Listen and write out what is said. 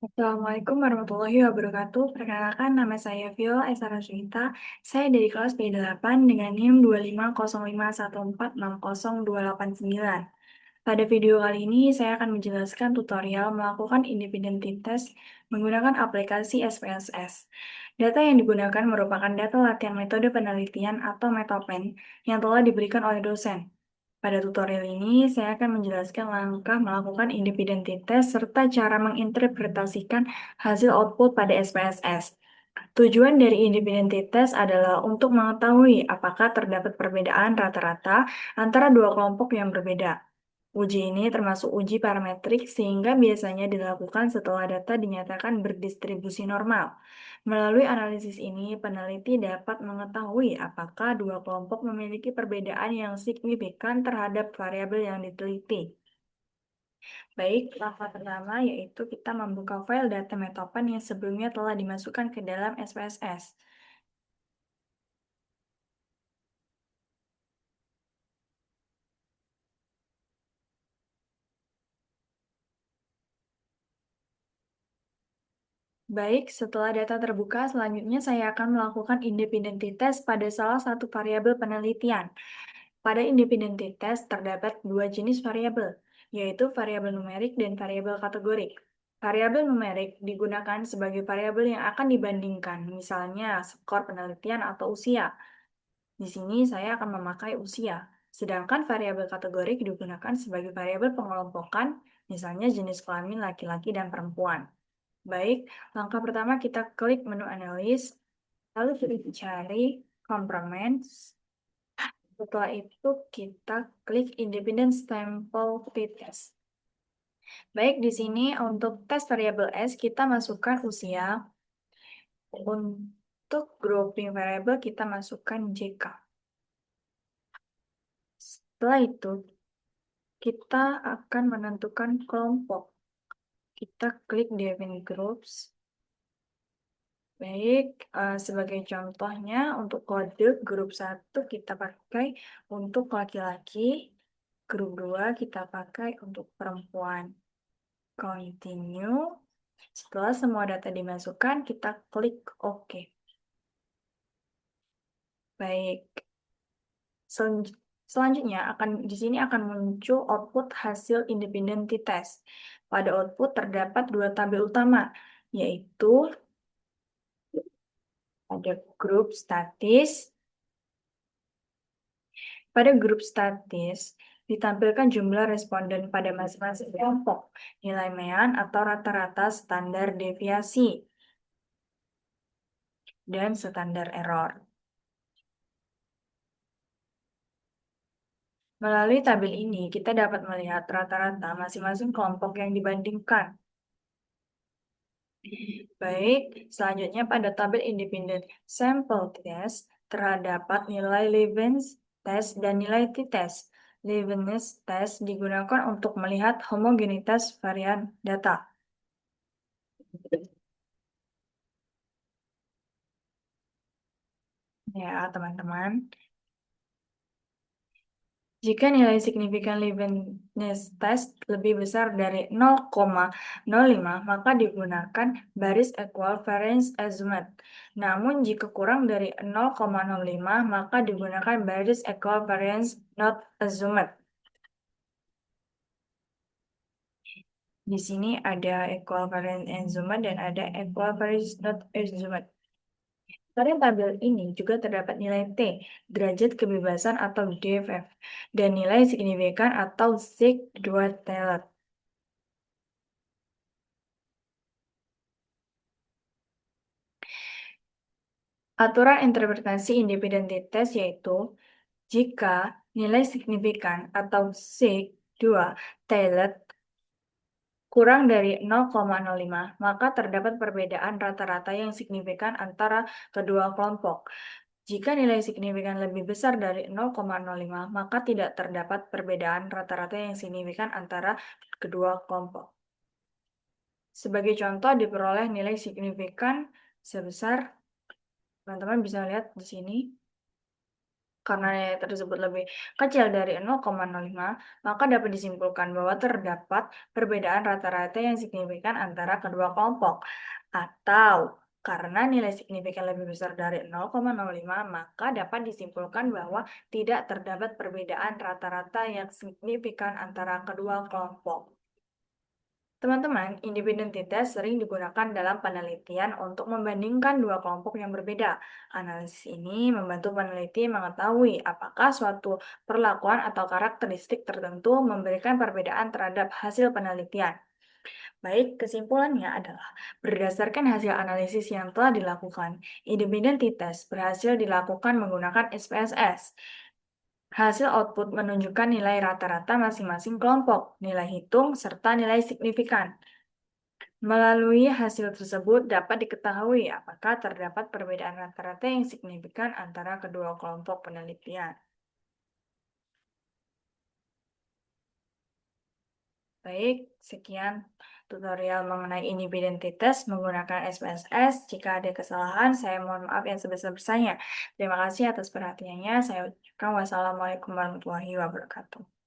Assalamualaikum warahmatullahi wabarakatuh. Perkenalkan, nama saya Viola Esara Sunita. Saya dari kelas B8 dengan NIM 25051460289. Pada video kali ini, saya akan menjelaskan tutorial melakukan independent test menggunakan aplikasi SPSS. Data yang digunakan merupakan data latihan metode penelitian atau metopen yang telah diberikan oleh dosen. Pada tutorial ini, saya akan menjelaskan langkah melakukan independent test serta cara menginterpretasikan hasil output pada SPSS. Tujuan dari independent test adalah untuk mengetahui apakah terdapat perbedaan rata-rata antara dua kelompok yang berbeda. Uji ini termasuk uji parametrik sehingga biasanya dilakukan setelah data dinyatakan berdistribusi normal. Melalui analisis ini, peneliti dapat mengetahui apakah dua kelompok memiliki perbedaan yang signifikan terhadap variabel yang diteliti. Baik, langkah pertama yaitu kita membuka file data metopen yang sebelumnya telah dimasukkan ke dalam SPSS. Baik, setelah data terbuka, selanjutnya saya akan melakukan independent test pada salah satu variabel penelitian. Pada independent test terdapat dua jenis variabel, yaitu variabel numerik dan variabel kategorik. Variabel numerik digunakan sebagai variabel yang akan dibandingkan, misalnya skor penelitian atau usia. Di sini saya akan memakai usia, sedangkan variabel kategorik digunakan sebagai variabel pengelompokan, misalnya jenis kelamin laki-laki dan perempuan. Baik, langkah pertama kita klik menu analis, lalu kita cari components. Setelah itu kita klik independent sample t-test. Baik, di sini untuk tes variabel S kita masukkan usia. Untuk grouping variabel kita masukkan JK. Setelah itu kita akan menentukan kelompok. Kita klik define groups. Baik, sebagai contohnya untuk kode grup 1 kita pakai untuk laki-laki, grup 2 kita pakai untuk perempuan. Continue. Setelah semua data dimasukkan, kita klik OK. Baik. Selanjutnya di sini akan muncul output hasil independent test. Pada output terdapat dua tabel utama, yaitu ada grup statis. Pada grup statis, ditampilkan jumlah responden pada masing-masing kelompok, nilai mean atau rata-rata standar deviasi, dan standar error. Melalui tabel ini, kita dapat melihat rata-rata masing-masing kelompok yang dibandingkan. Baik, selanjutnya pada tabel independent sample test, terdapat nilai Leibniz test dan nilai t-test. Leibniz test digunakan untuk melihat homogenitas varian data. Ya, teman-teman. Jika nilai signifikan Leibniz test lebih besar dari 0,05, maka digunakan baris equal variance assumed. Namun, jika kurang dari 0,05, maka digunakan baris equal variance not assumed. Di sini ada equal variance assumed dan ada equal variance not assumed. Pada tabel ini juga terdapat nilai T, derajat kebebasan atau DFF, dan nilai signifikan atau sig2-tailored. Aturan interpretasi independent test yaitu jika nilai signifikan atau sig2-tailored kurang dari 0,05, maka terdapat perbedaan rata-rata yang signifikan antara kedua kelompok. Jika nilai signifikan lebih besar dari 0,05, maka tidak terdapat perbedaan rata-rata yang signifikan antara kedua kelompok. Sebagai contoh, diperoleh nilai signifikan sebesar, teman-teman bisa lihat di sini, Karena nilai tersebut lebih kecil dari 0,05, maka dapat disimpulkan bahwa terdapat perbedaan rata-rata yang signifikan antara kedua kelompok. Atau karena nilai signifikan lebih besar dari 0,05, maka dapat disimpulkan bahwa tidak terdapat perbedaan rata-rata yang signifikan antara kedua kelompok. Teman-teman, independentitas sering digunakan dalam penelitian untuk membandingkan dua kelompok yang berbeda. Analisis ini membantu peneliti mengetahui apakah suatu perlakuan atau karakteristik tertentu memberikan perbedaan terhadap hasil penelitian. Baik, kesimpulannya adalah berdasarkan hasil analisis yang telah dilakukan, independentitas berhasil dilakukan menggunakan SPSS. Hasil output menunjukkan nilai rata-rata masing-masing kelompok, nilai hitung, serta nilai signifikan. Melalui hasil tersebut dapat diketahui apakah terdapat perbedaan rata-rata yang signifikan antara kedua kelompok penelitian. Baik, sekian tutorial mengenai independentitas menggunakan SPSS. Jika ada kesalahan, saya mohon maaf yang sebesar-besarnya. Terima kasih atas perhatiannya. Saya ucapkan wassalamualaikum warahmatullahi wabarakatuh.